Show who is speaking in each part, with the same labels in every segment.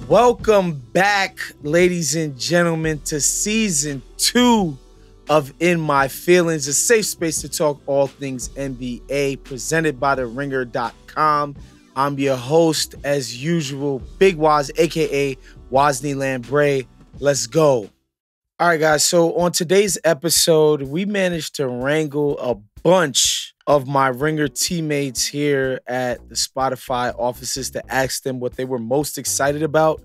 Speaker 1: Welcome back, ladies and gentlemen, to season 2 of In My Feelings, a safe space to talk all things NBA, presented by TheRinger.com. I'm your host, as usual, Big Woz, aka Wosny Lambre. Let's go. All right, guys. So on today's episode, we managed to wrangle a bunch of my Ringer teammates here at the Spotify offices to ask them what they were most excited about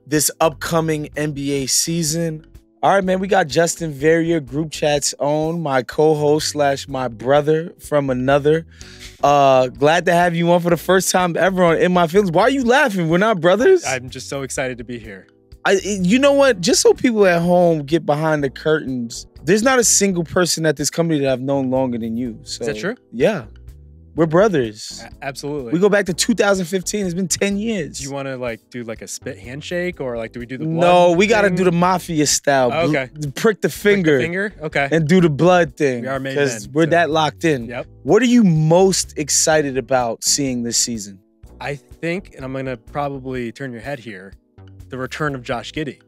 Speaker 1: this upcoming NBA season. All right, man, we got Justin Verrier, group chat's own, my co-host / my brother from another. Glad to have you on for the first time ever on In My Feelings. Why are you laughing? We're not brothers?
Speaker 2: I'm just so excited to be here.
Speaker 1: You know what? Just so people at home get behind the curtains, there's not a single person at this company that I've known longer than you. So,
Speaker 2: is that true?
Speaker 1: Yeah. We're brothers.
Speaker 2: Absolutely.
Speaker 1: We go back to 2015. It's been 10 years.
Speaker 2: Do you want to do a spit handshake or do we do the blood?
Speaker 1: No, we got to do the mafia style.
Speaker 2: Oh, okay.
Speaker 1: Prick the finger.
Speaker 2: Okay.
Speaker 1: And do the blood thing.
Speaker 2: We are made men.
Speaker 1: Because we're that locked in.
Speaker 2: Yep.
Speaker 1: What are you most excited about seeing this season?
Speaker 2: I think, and I'm going to probably turn your head here, the return of Josh Giddey.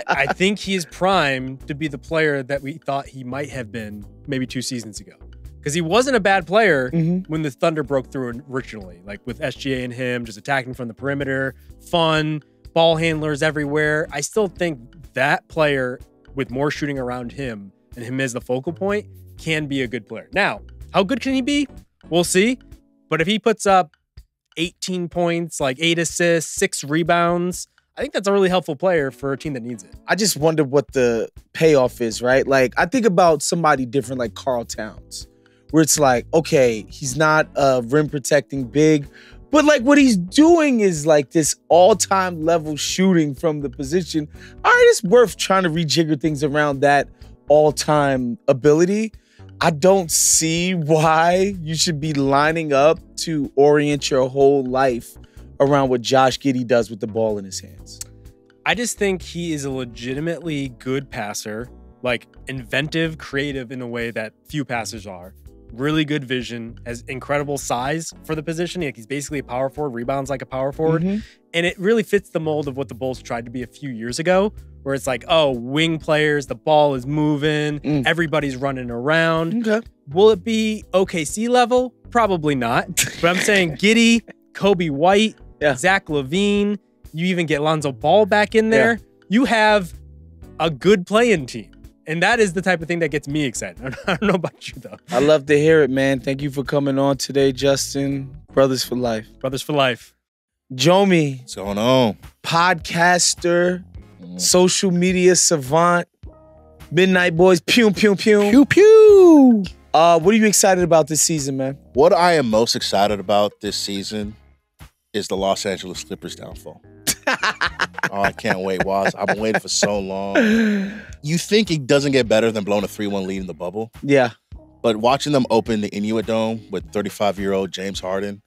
Speaker 2: I think he's primed to be the player that we thought he might have been maybe 2 seasons ago. Because he wasn't a bad player when the Thunder broke through originally. With SGA and him, just attacking from the perimeter, fun, ball handlers everywhere. I still think that player with more shooting around him and him as the focal point can be a good player. Now, how good can he be? We'll see. But if he puts up 18 points, 8 assists, 6 rebounds, I think that's a really helpful player for a team that needs it.
Speaker 1: I just wonder what the payoff is, right? I think about somebody different like Karl Towns, where it's okay, he's not a rim protecting big, but what he's doing is this all-time level shooting from the position. All right, it's worth trying to rejigger things around that all-time ability. I don't see why you should be lining up to orient your whole life around what Josh Giddey does with the ball in his hands.
Speaker 2: I just think he is a legitimately good passer, inventive, creative in a way that few passers are. Really good vision, has incredible size for the position. He's basically a power forward, rebounds like a power forward. And it really fits the mold of what the Bulls tried to be a few years ago, where it's wing players, the ball is moving, everybody's running around.
Speaker 1: Okay.
Speaker 2: Will it be OKC level? Probably not. But I'm saying Giddey, Kobe White, Zach LaVine, you even get Lonzo Ball back in there. Yeah. You have a good playing team. And that is the type of thing that gets me excited. I don't know about you, though.
Speaker 1: I love to hear it, man. Thank you for coming on today, Justin. Brothers for life.
Speaker 2: Brothers for life.
Speaker 1: Jomi.
Speaker 3: What's going on?
Speaker 1: Podcaster, social media savant, Midnight Boys, pew, pew, pew.
Speaker 3: Pew, pew.
Speaker 1: What are you excited about this season, man?
Speaker 3: What I am most excited about this season is the Los Angeles Clippers downfall. Oh, I can't wait, Woz. I've been waiting for so long. You think it doesn't get better than blowing a 3-1 lead in the bubble?
Speaker 1: Yeah.
Speaker 3: But watching them open the Inuit Dome with 35-year-old James Harden,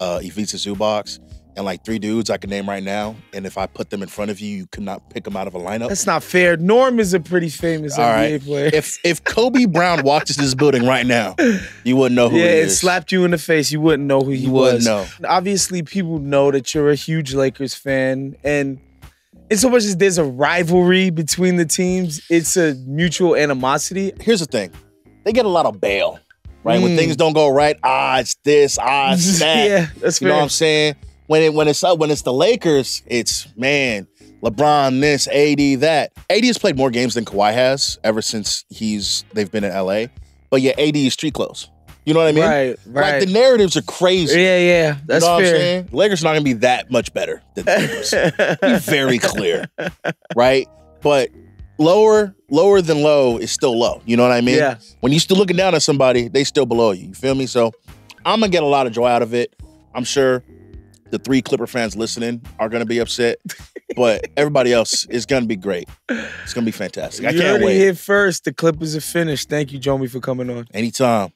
Speaker 3: Ivica Zubac, and 3 dudes I can name right now, and if I put them in front of you, you could not pick them out of a lineup.
Speaker 1: That's not fair. Norm is a pretty famous NBA player.
Speaker 3: If Kobe Brown walked into this building right now, you wouldn't know who he is.
Speaker 1: Yeah, it slapped you in the face. You wouldn't know who he was.
Speaker 3: You wouldn't know.
Speaker 1: Obviously, people know that you're a huge Lakers fan, and in so much as there's a rivalry between the teams, it's a mutual animosity.
Speaker 3: Here's the thing. They get a lot of bail, right? When things don't go right, it's this, it's that.
Speaker 1: Yeah, that's fair.
Speaker 3: You know what I'm saying? When it's the Lakers, it's, man, LeBron this, AD that. AD has played more games than Kawhi has ever since they've been in LA. But yeah, AD is street clothes. You know what I mean?
Speaker 1: Right.
Speaker 3: The narratives are crazy.
Speaker 1: Yeah. That's
Speaker 3: fair. What I'm
Speaker 1: saying?
Speaker 3: The Lakers are not going to be that much better than the Lakers. Be very clear, right? But lower than low is still low. You know what I mean?
Speaker 1: Yeah.
Speaker 3: When you're still looking down at somebody, they still below you. You feel me? So I'm going to get a lot of joy out of it. I'm sure the 3 Clipper fans listening are going to be upset, but everybody else is going to be great. It's going to be fantastic. I can't wait.
Speaker 1: You heard it here first. The Clippers are finished. Thank you, Jomi, for coming on.
Speaker 3: Anytime.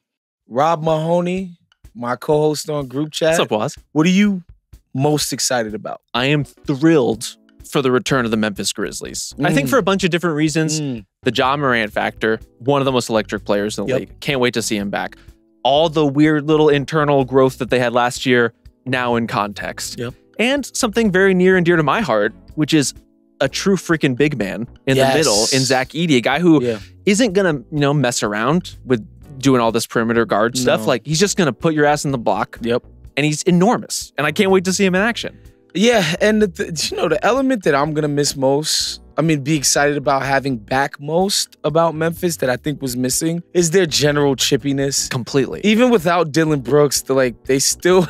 Speaker 1: Rob Mahoney, my co-host on Group Chat.
Speaker 4: What's up, Woz?
Speaker 1: What are you most excited about?
Speaker 4: I am thrilled for the return of the Memphis Grizzlies. I think for a bunch of different reasons. The Ja Morant factor, one of the most electric players in the league. Can't wait to see him back. All the weird little internal growth that they had last year, now in context.
Speaker 1: Yep.
Speaker 4: And something very near and dear to my heart, which is a true freaking big man in the middle in Zach Edey, a guy who isn't gonna, mess around with doing all this perimeter guard stuff. Like, he's just gonna put your ass in the block.
Speaker 1: Yep.
Speaker 4: And he's enormous. And I can't wait to see him in action.
Speaker 1: Yeah, and the element that I'm gonna miss most, be excited about having back most about Memphis that I think was missing is their general chippiness.
Speaker 4: Completely. Even
Speaker 1: Even without Dylan Brooks, they're still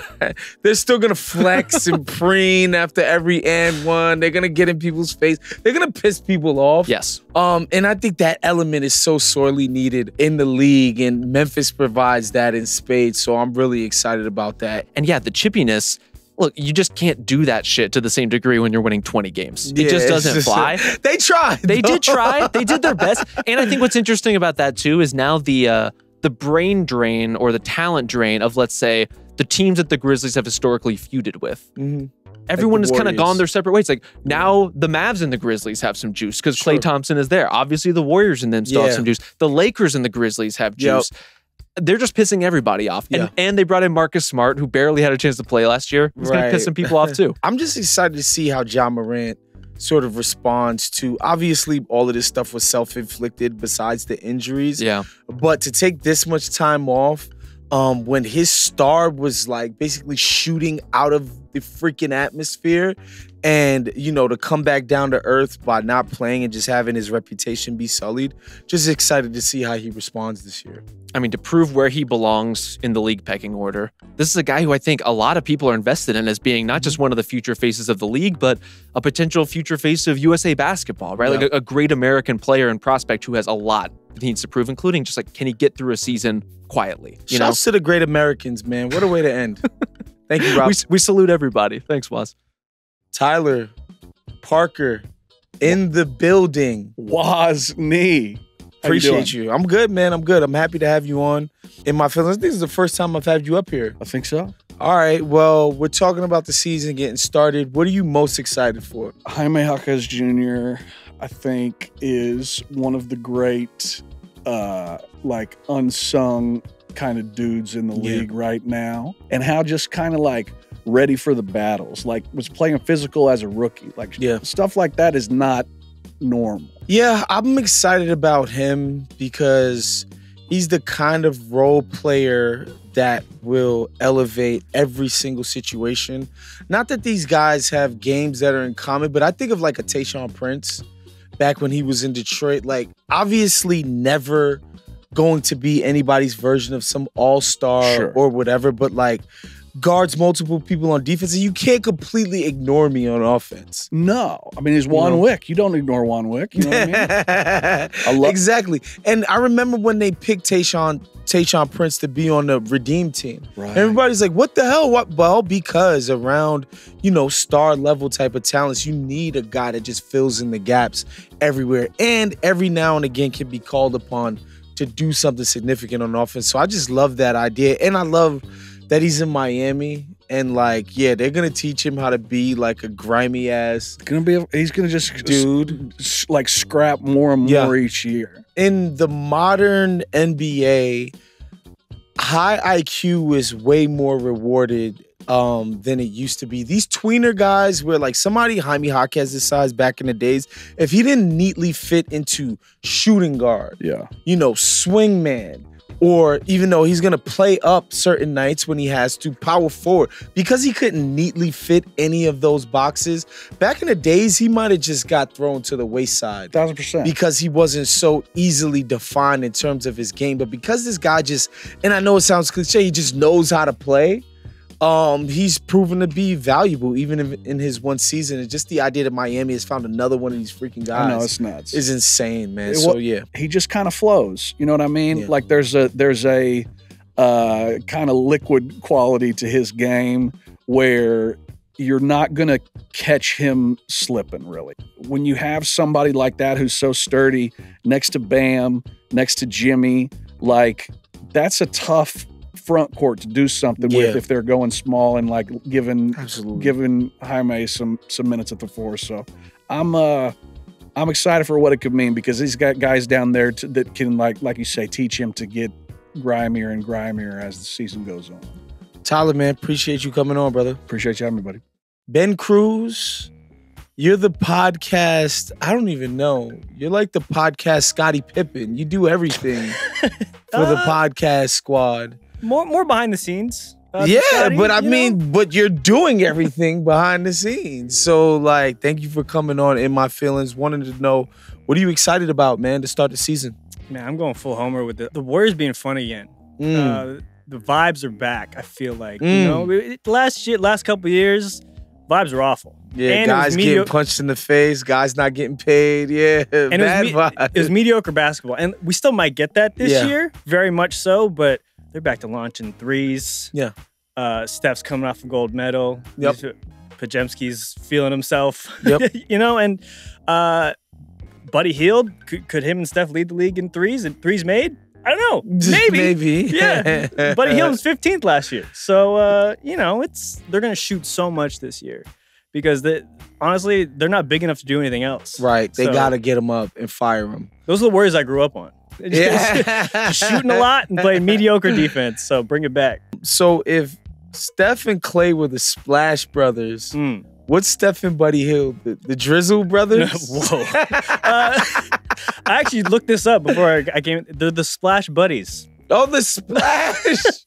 Speaker 1: gonna flex and preen after every and one. They're gonna get in people's face. They're gonna piss people off.
Speaker 4: Yes.
Speaker 1: And I think that element is so sorely needed in the league, and Memphis provides that in spades. So I'm really excited about that.
Speaker 4: And yeah, the chippiness. Look, you just can't do that shit to the same degree when you're winning 20 games. It just doesn't fly.
Speaker 1: They tried.
Speaker 4: They did try. They did their best. And I think what's interesting about that too is now the brain drain or the talent drain of, let's say, the teams that the Grizzlies have historically feuded with.
Speaker 1: Mm-hmm.
Speaker 4: Everyone
Speaker 1: Like
Speaker 4: has kind of
Speaker 1: Warriors.
Speaker 4: gone their separate ways. Like, now the Mavs and the Grizzlies have some juice because Klay Thompson is there. Obviously, the Warriors and them still have some juice. The Lakers and the Grizzlies have juice. They're just pissing everybody off. And they brought in Marcus Smart, who barely had a chance to play last year. He's going to piss some people off too.
Speaker 1: I'm just excited to see how Ja Morant sort of responds to, obviously, all of this stuff was self-inflicted besides the injuries.
Speaker 4: Yeah.
Speaker 1: But to take this much time off when his star was like basically shooting out of the freaking atmosphere and, to come back down to earth by not playing and just having his reputation be sullied, just excited to see how he responds this year.
Speaker 4: To prove where he belongs in the league pecking order. This is a guy who I think a lot of people are invested in as being not just one of the future faces of the league, but a potential future face of USA basketball, right? Like a great American player and prospect who has a lot he needs to prove, including just like, can he get through a season quietly?
Speaker 1: Shouts to the great Americans, man. What a way to end. Thank you, Rob.
Speaker 4: We salute everybody. Thanks, Woz.
Speaker 1: Tyler, Parker, in the building.
Speaker 5: Wosny.
Speaker 1: Appreciate you. I'm good, man. I'm good. I'm happy to have you on. In my feelings, this is the first time I've had you up here.
Speaker 5: I think so.
Speaker 1: All right. Well, we're talking about the season getting started. What are you most excited for?
Speaker 5: Jaime Jaquez Jr., I think, is one of the great, unsung kind of dudes in the league right now. And how just kind of ready for the battles. Was playing physical as a rookie. Stuff like that is not normal.
Speaker 1: Yeah, I'm excited about him because he's the kind of role player that will elevate every single situation. Not that these guys have games that are in common, but I think of a Tayshaun Prince back when he was in Detroit. Obviously never going to be anybody's version of some all-star or whatever, but guards multiple people on defense, and you can't completely ignore me on offense.
Speaker 5: No. He's Juan Wick. You don't ignore Juan Wick. You know what I mean?
Speaker 1: Exactly. And I remember when they picked Tayshaun Prince to be on the Redeem team.
Speaker 5: Right.
Speaker 1: Everybody's like, what the hell? What? Well, because around, star level type of talents, you need a guy that just fills in the gaps everywhere. And every now and again can be called upon to do something significant on offense. So I just love that idea. And I love that he's in Miami and they're gonna teach him how to be a grimy ass.
Speaker 5: He's gonna just
Speaker 1: dude,
Speaker 5: scrap more and more each year.
Speaker 1: In the modern NBA, high IQ is way more rewarded than it used to be. These tweener guys where somebody Jaime Jaquez's size back in the days, if he didn't neatly fit into shooting guard, swing man, or even though he's going to play up certain nights when he has to, power forward, because he couldn't neatly fit any of those boxes, back in the days, he might have just got thrown to the wayside.
Speaker 5: 1,000%.
Speaker 1: Because he wasn't so easily defined in terms of his game. But because this guy and I know it sounds cliche, he just knows how to play, he's proven to be valuable even in his one season. And just the idea that Miami has found another one of these freaking guys,
Speaker 5: I know, it's nuts,
Speaker 1: is insane, man.
Speaker 5: He just kind of flows. You know what I mean? Yeah. There's a kind of liquid quality to his game where you're not gonna catch him slipping. Really, when you have somebody like that who's so sturdy next to Bam, next to Jimmy, that's a tough front court to do something with if they're going small and giving Jaime some minutes at the four. So I'm excited for what it could mean because he's got guys down there that can like you say teach him to get grimier and grimier as the season goes on.
Speaker 1: Tyler, man, appreciate you coming on, brother.
Speaker 5: Appreciate you having me, buddy.
Speaker 1: Ben Cruz, you're the podcast. I don't even know. You're like the podcast Scottie Pippen. You do everything for the podcast squad.
Speaker 6: More behind the scenes.
Speaker 1: Yeah,
Speaker 6: Scotty,
Speaker 1: but I mean, but you're doing everything behind the scenes. So, like, thank you for coming on In My Feelings. Wanted to know, what are you excited about, man, to start the season?
Speaker 6: Man, I'm going full homer with the Warriors being fun again. The vibes are back, I feel like. You know, last couple of years, vibes were awful.
Speaker 1: Yeah,
Speaker 6: and
Speaker 1: guys getting punched in the face, guys not getting paid. Yeah,
Speaker 6: and
Speaker 1: bad vibes.
Speaker 6: It was mediocre basketball. And we still might get that this year, very much so, but they're back to launching threes.
Speaker 1: Yeah.
Speaker 6: Steph's coming off a gold medal.
Speaker 1: Yep.
Speaker 6: Pajemski's feeling himself.
Speaker 1: Yep.
Speaker 6: You know, and Buddy Hield, could him and Steph lead the league in threes and threes made? I don't know. Maybe.
Speaker 1: Maybe.
Speaker 6: Yeah. Buddy Hield was 15th last year. So, you know, they're going to shoot so much this year because honestly, they're not big enough to do anything else.
Speaker 1: Right. They got to get them up and fire them.
Speaker 6: Those are the Warriors I grew up on. Shooting a lot and playing mediocre defense. So bring it back.
Speaker 1: So if Steph and Clay were the Splash Brothers, what's Steph and Buddy Hield? The Drizzle Brothers?
Speaker 6: Whoa. I actually looked this up before I came. They're the Splash Buddies.
Speaker 1: Oh, the Splash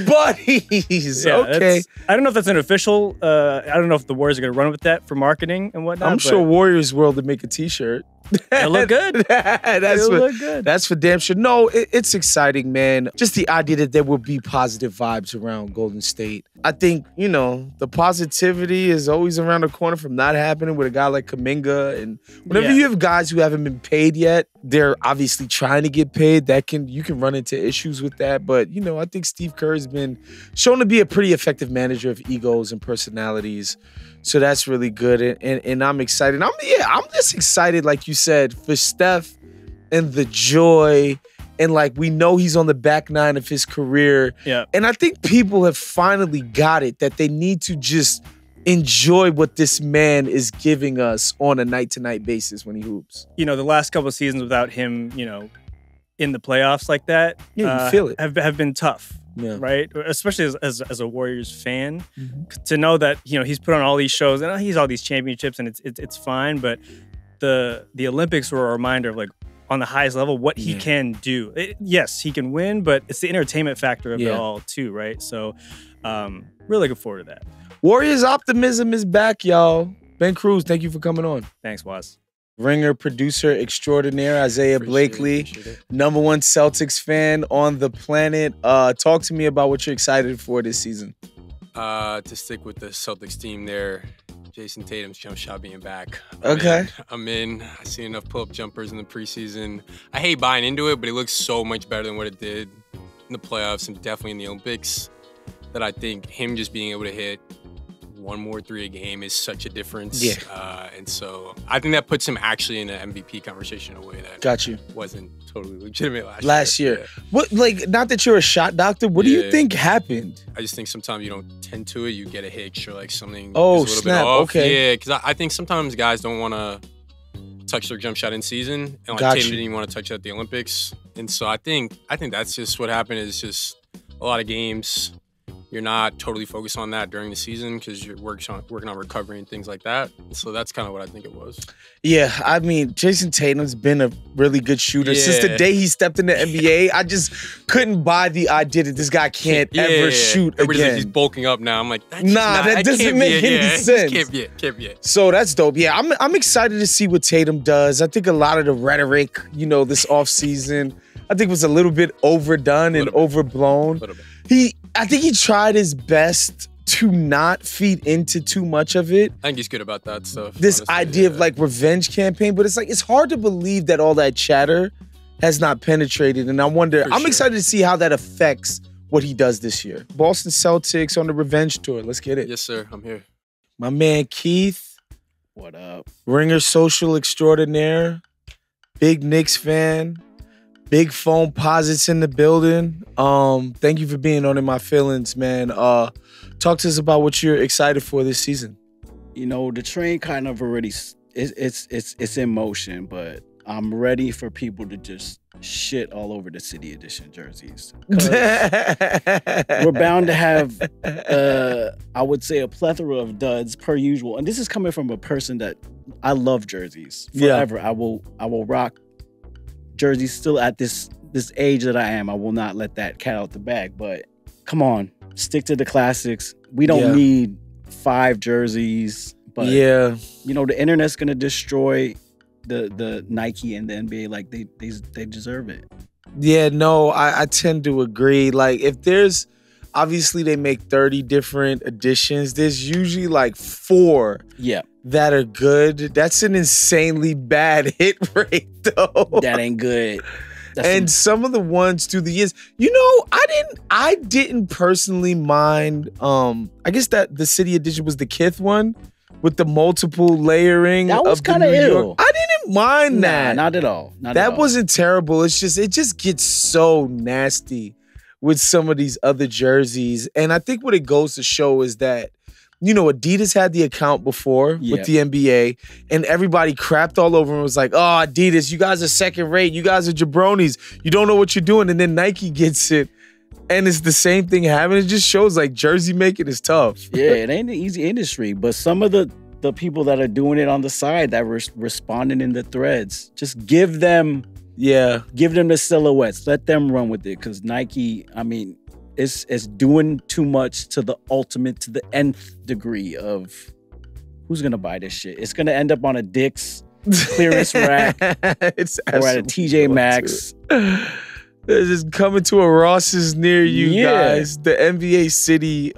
Speaker 1: Buddies.
Speaker 6: Yeah,
Speaker 1: okay.
Speaker 6: I don't know if that's an official. I don't know if the Warriors are going to run with that for marketing and whatnot.
Speaker 1: I'm sure Warriors World would make a T-shirt.
Speaker 6: It'll look good.
Speaker 1: Look good. That's for damn sure. No, it's exciting, man. Just the idea that there will be positive vibes around Golden State. I think, you know, the positivity is always around the corner from not happening with a guy like Kuminga. And whenever you have guys who haven't been paid yet, they're obviously trying to get paid. You can run into issues with that. But, you know, I think Steve Kerr has been shown to be a pretty effective manager of egos and personalities. So that's really good, and I'm excited. I'm just excited, like you said, for Steph and the joy, and like we know he's on the back nine of his career.
Speaker 6: Yeah.
Speaker 1: And I think people have finally got it that they need to just enjoy what this man is giving us on a night-to-night basis when he hoops.
Speaker 6: You know, the last couple of seasons without him, you know, in the playoffs like that,
Speaker 1: you feel it.
Speaker 6: Have been tough.
Speaker 1: Yeah.
Speaker 6: Right, especially as a Warriors fan, to know that, you know, he's put on all these shows and he's all these championships and it's fine, but the Olympics were a reminder of, like, on the highest level what he can do. Yes, he can win, but it's the entertainment factor of it all too, right? So, really looking forward to that.
Speaker 1: Warriors optimism is back, y'all. Ben Cruz, thank you for coming on.
Speaker 6: Thanks, Woz.
Speaker 1: Ringer producer extraordinaire Isaiah Blakely, #1 Celtics fan on the planet. Talk to me about what you're excited for this season.
Speaker 7: To stick with the Celtics team there, Jason Tatum's jump shot being back. I'm in. I see enough pull-up jumpers in the preseason. I hate buying into it, but it looks so much better than what it did in the playoffs and definitely in the Olympics, that I think him just being able to hit one more three a game is such a difference. And so I think that puts him actually in an MVP conversation in a way that wasn't totally legitimate last year.
Speaker 1: Yeah. What, like, not that you're a shot doctor, what do you think happened?
Speaker 7: I just think sometimes you don't tend to it. You get a hitch or like something is a
Speaker 1: Oh,
Speaker 7: little
Speaker 1: snap.
Speaker 7: bit off.
Speaker 1: Okay.
Speaker 7: Yeah, because I think sometimes guys don't want to touch their jump shot in season. And like
Speaker 1: Got
Speaker 7: Tatum
Speaker 1: you.
Speaker 7: didn't even want to touch it at the Olympics. And so I think that's just what happened, is just a lot of games you're not totally focused on that during the season because you're working on recovery and things like that. So that's kind of what I think it was.
Speaker 1: Yeah, I mean, Jason Tatum's been a really good shooter. Since the day he stepped in the NBA, I just couldn't buy the idea that this guy can't ever shoot
Speaker 7: Everybody's
Speaker 1: again.
Speaker 7: like, he's bulking up now. I'm like,
Speaker 1: that doesn't make any sense.
Speaker 7: Can't be it.
Speaker 1: So that's dope. Yeah, I'm excited to see what Tatum does. I think a lot of the rhetoric, you know, this offseason, I think was a little bit overdone and overblown. I think he tried his best to not feed into too much of it.
Speaker 7: I think he's good about that stuff.
Speaker 1: This idea of like revenge campaign, but it's like, it's hard to believe that all that chatter has not penetrated. And I wonder, I'm excited to see how that affects what he does this year. Boston Celtics on the revenge tour. Let's get it.
Speaker 7: Yes, sir. I'm here.
Speaker 1: My man Keith.
Speaker 5: What up?
Speaker 1: Ringer social extraordinaire. Big Knicks fan. Big phone posits in the building. Thank you for being on In My Feelings, man. Talk to us about what you're excited for this season.
Speaker 8: You know, the train kind of already it's in motion, but I'm ready for people to just
Speaker 5: shit all over the City Edition jerseys. 'Cause we're bound to have, I would say, a plethora of duds per usual. And this is coming from a person that I love jerseys forever. I will rock jerseys still at this age that I am. I will not let that cat out the bag. But come on, stick to the classics. We don't need 5 jerseys. But you know, the internet's gonna destroy the Nike and the NBA. Like they deserve it.
Speaker 1: Yeah, no, I tend to agree. Like if there's obviously they make 30 different editions, there's usually like 4 that are good. That's an insanely bad hit rate though.
Speaker 5: That ain't good.
Speaker 1: And some of the ones through the years, you know, I didn't personally mind. I guess that the City Edition was the Kith one with the multiple layering.
Speaker 5: That was kind of ill.
Speaker 1: I didn't mind that.
Speaker 5: Not at all.
Speaker 1: That wasn't terrible. It's just it just gets so nasty with some of these other jerseys. And I think what it goes to show is that, you know, Adidas had the account before with the NBA, and everybody crapped all over and was like, oh, Adidas, you guys are second rate. You guys are jabronis. You don't know what you're doing. And then Nike gets it, and it's the same thing happening. It just shows like jersey making is tough.
Speaker 5: Yeah, it ain't an easy industry, but some of the people that are doing it on the side that were responding in the threads, just give them the silhouettes. Let them run with it, because Nike, I mean, it's doing too much to the ultimate, to the nth degree of who's gonna buy this shit. It's gonna end up on a Dick's clearance rack or at a TJ Maxx.
Speaker 1: It's just coming to a Ross's near you guys. The NBA City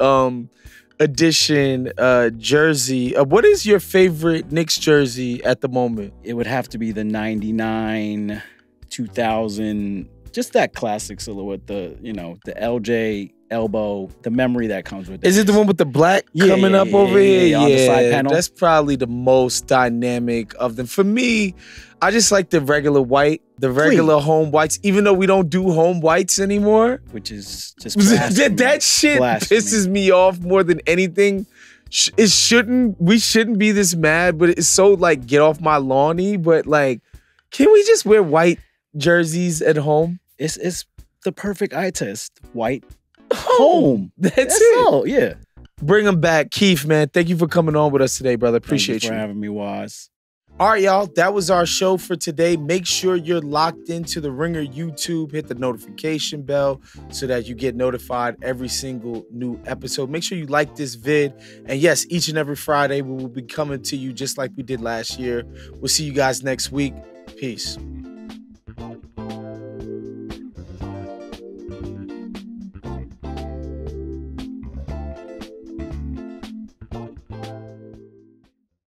Speaker 1: edition jersey. What is your favorite Knicks jersey at the moment?
Speaker 5: It would have to be the 99, 2000. Just that classic silhouette, the LJ elbow, the memory that comes with it.
Speaker 1: Is it the one with the black coming up over here?
Speaker 5: On the side panel.
Speaker 1: That's probably the most dynamic of them. For me, I just like the regular white, the regular home whites, even though we don't do home whites anymore.
Speaker 5: Which is just blasphemy.
Speaker 1: That shit pisses me off more than anything. We shouldn't be this mad, but it's so like get off my lawn-y. But like, can we just wear white jerseys at home?
Speaker 5: It's the perfect eye test. White home. That's
Speaker 1: it.
Speaker 5: All, yeah.
Speaker 1: Bring them back. Keith, man, thank you for coming on with us today, brother. Appreciate you.
Speaker 5: Thank you for having me, Woz.
Speaker 1: All right, y'all. That was our show for today. Make sure you're locked into the Ringer YouTube. Hit the notification bell so that you get notified every single new episode. Make sure you like this vid. And yes, each and every Friday, we will be coming to you just like we did last year. We'll see you guys next week. Peace.